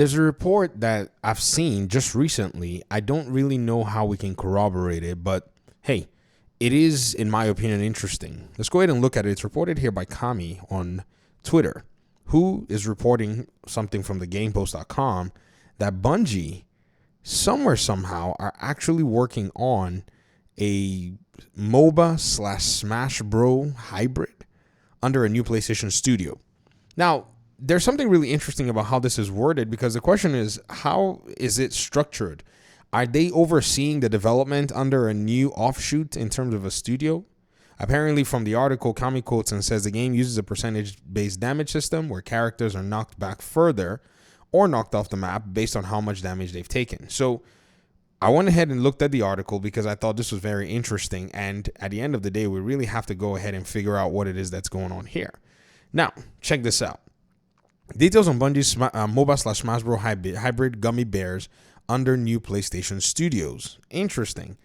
There's a report that I've seen just recently. I don't really know how we can corroborate it, but hey, it is, in my opinion, interesting. Let's go ahead and look at it. It's reported here by Gummy on Twitter, who is reporting something from the GamePost.com that Bungie, somewhere, somehow, are actually working on a MOBA slash Smash Bro hybrid under a new PlayStation studio. Now, there's something really interesting about how this is worded, because the question is, how is it structured? Are they overseeing the development under a new offshoot in terms of a studio? Apparently, from the article, Kami quotes and says the game uses a percentage-based damage system where characters are knocked back further or knocked off the map based on how much damage they've taken. So I went ahead and looked at the article because I thought this was very interesting. And at the end of the day, we really have to go ahead and figure out what it is that's going on here. Now, check this out. Details on Bungie's MOBA slash Smash Bros. Hybrid Gummy Bears under new PlayStation Studios. Interesting.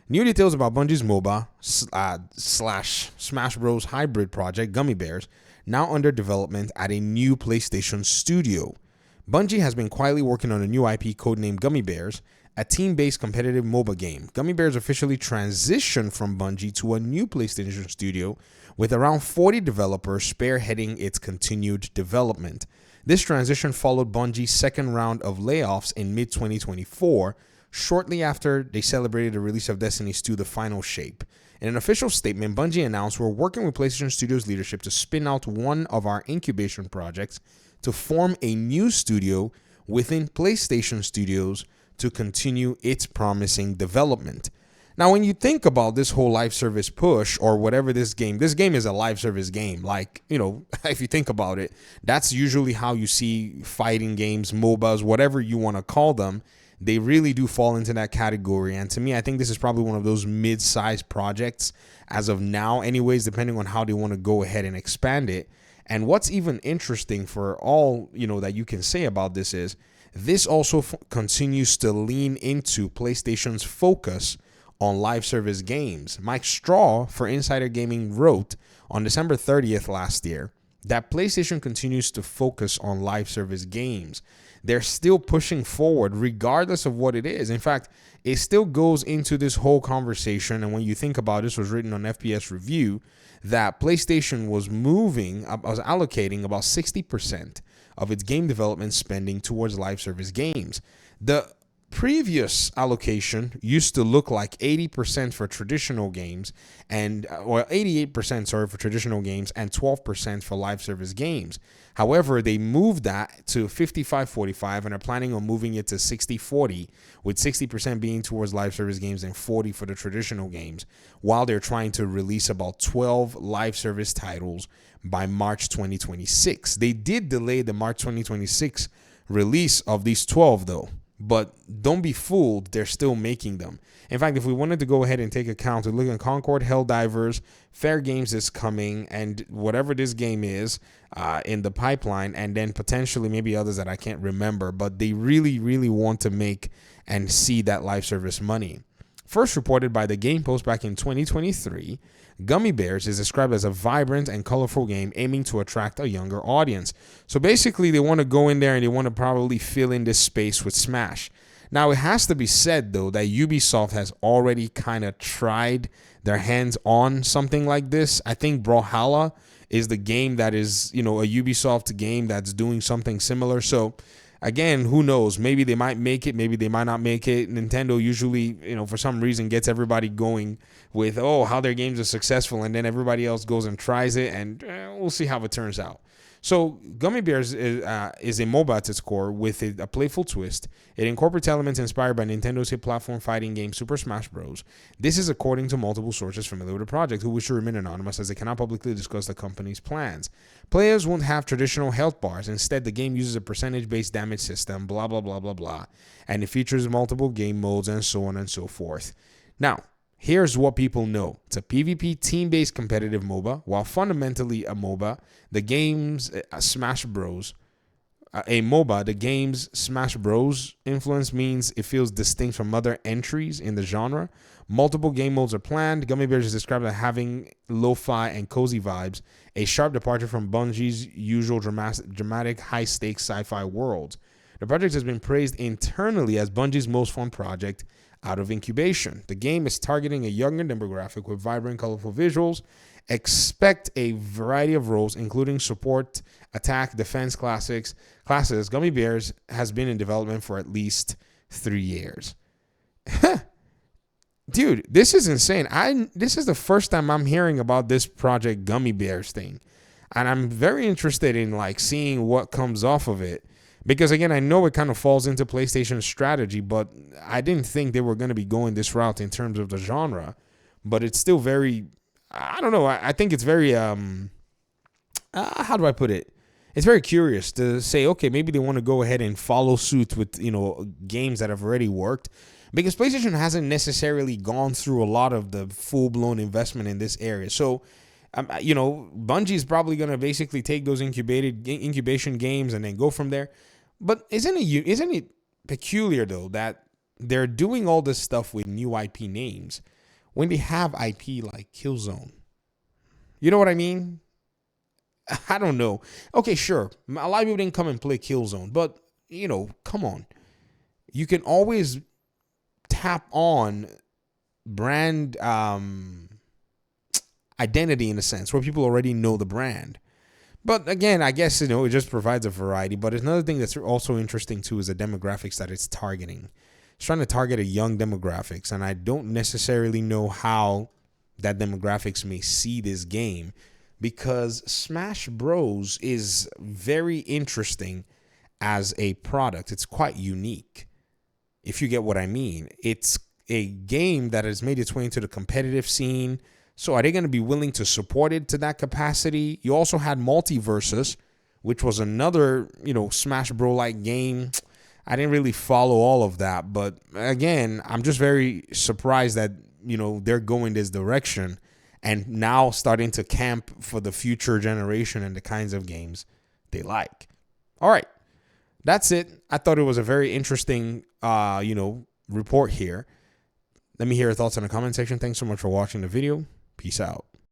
New details about Bungie's MOBA slash Smash Bros. Hybrid project Gummy Bears, now under development at a new PlayStation studio. Bungie has been quietly working on a new IP codenamed Gummy Bears, a team-based competitive MOBA game. Gummy Bears officially transitioned from Bungie to a new PlayStation studio with around 40 developers spearheading its continued development. This transition followed Bungie's second round of layoffs in mid-2024, shortly after they celebrated the release of Destiny 2: The Final Shape. In an official statement, Bungie announced, "We're working with PlayStation Studios leadership to spin out one of our incubation projects to form a new studio within PlayStation Studios to continue its promising development." Now, when you think about this whole live service push or whatever this game is a live service game. Like, if you think about it, that's usually how you see fighting games, MOBAs, whatever you want to call them. They really do fall into that category. And to me, I think this is probably one of those mid-sized projects as of now, anyways, depending on how they want to go ahead and expand it. And what's even interesting for all, that you can say about this is this also continues to lean into PlayStation's focus on live service games. Mike Straw for Insider Gaming wrote on December 30th last year that PlayStation continues to focus on live service games. They're still pushing forward regardless of what it is. In fact, it still goes into this whole conversation. And when you think about this, was written on FPS Review that PlayStation was allocating about 60% of its game development spending towards live service games. The previous allocation used to look like 80% for traditional games or 88%, for traditional games and 12% for live service games. However, they moved that to 55-45 and are planning on moving it to 60-40, with 60% being towards live service games and 40 for the traditional games, while they're trying to release about 12 live service titles by March 2026. They did delay the March 2026 release of these 12 though. But don't be fooled, they're still making them. In fact, if we wanted to go ahead and take account of looking at Concord, Helldivers, Fair Games is coming, and whatever this game is in the pipeline, and then potentially maybe others that I can't remember, but they really, really want to make and see that live service money. First reported by the Game Post back in 2023, Gummy Bears is described as a vibrant and colorful game aiming to attract a younger audience. So basically, they want to go in there and they want to probably fill in this space with Smash. Now, it has to be said, though, that Ubisoft has already kind of tried their hands on something like this. I think Brawlhalla is the game that is, a Ubisoft game that's doing something similar. So again, who knows? Maybe they might make it. Maybe they might not make it. Nintendo usually, for some reason gets everybody going with, how their games are successful. And then everybody else goes and tries it. And we'll see how it turns out. So Gummy Bears is a MOBA at its core with a playful twist. It incorporates elements inspired by Nintendo's hit platform fighting game Super Smash Bros. This is according to multiple sources familiar with the project who wish to remain anonymous as they cannot publicly discuss the company's plans. Players won't have traditional health bars. Instead, the game uses a percentage-based damage system, blah, blah, blah, blah, blah. And it features multiple game modes and so on and so forth. Now, here's what people know. It's a PvP team-based competitive MOBA. While fundamentally a MOBA, the game's Smash Bros. The game's Smash Bros. Influence means it feels distinct from other entries in the genre. Multiple game modes are planned. Gummy Bears is described as having lo-fi and cozy vibes, a sharp departure from Bungie's usual dramatic high-stakes sci-fi worlds. The project has been praised internally as Bungie's most fun project out of incubation. The game is targeting a younger demographic with vibrant, colorful visuals. Expect a variety of roles, including support, attack, defense classes. Gummy Bears has been in development for at least 3 years. Dude, this is insane. This is the first time I'm hearing about this project Gummy Bears thing. And I'm very interested in like seeing what comes off of it. Because again, I know it kind of falls into PlayStation's strategy, but I didn't think they were going to be going this route in terms of the genre. But it's still very, I don't know. I think it's very, how do I put it? It's very curious to say, okay, maybe they want to go ahead and follow suit with, games that have already worked. Because PlayStation hasn't necessarily gone through a lot of the full-blown investment in this area. So, Bungie is probably going to basically take those incubation games and then go from there. But isn't it peculiar, though, that they're doing all this stuff with new IP names when they have IP like Killzone? You know what I mean? I don't know. Okay, sure. A lot of people didn't come and play Killzone, but, come on. You can always tap on brand identity in a sense where people already know the brand. But again, I guess, it just provides a variety. But another thing that's also interesting too is the demographics that it's targeting. It's trying to target a young demographics, and I don't necessarily know how that demographics may see this game, because Smash Bros is very interesting as a product. It's quite unique, if you get what I mean. It's a game that has made its way into the competitive scene. So are they going to be willing to support it to that capacity? You also had Multiversus, which was another, Smash Bros-like game. I didn't really follow all of that. But again, I'm just very surprised that, they're going this direction and now starting to camp for the future generation and the kinds of games they like. All right. That's it. I thought it was a very interesting, report here. Let me hear your thoughts in the comment section. Thanks so much for watching the video. Peace out.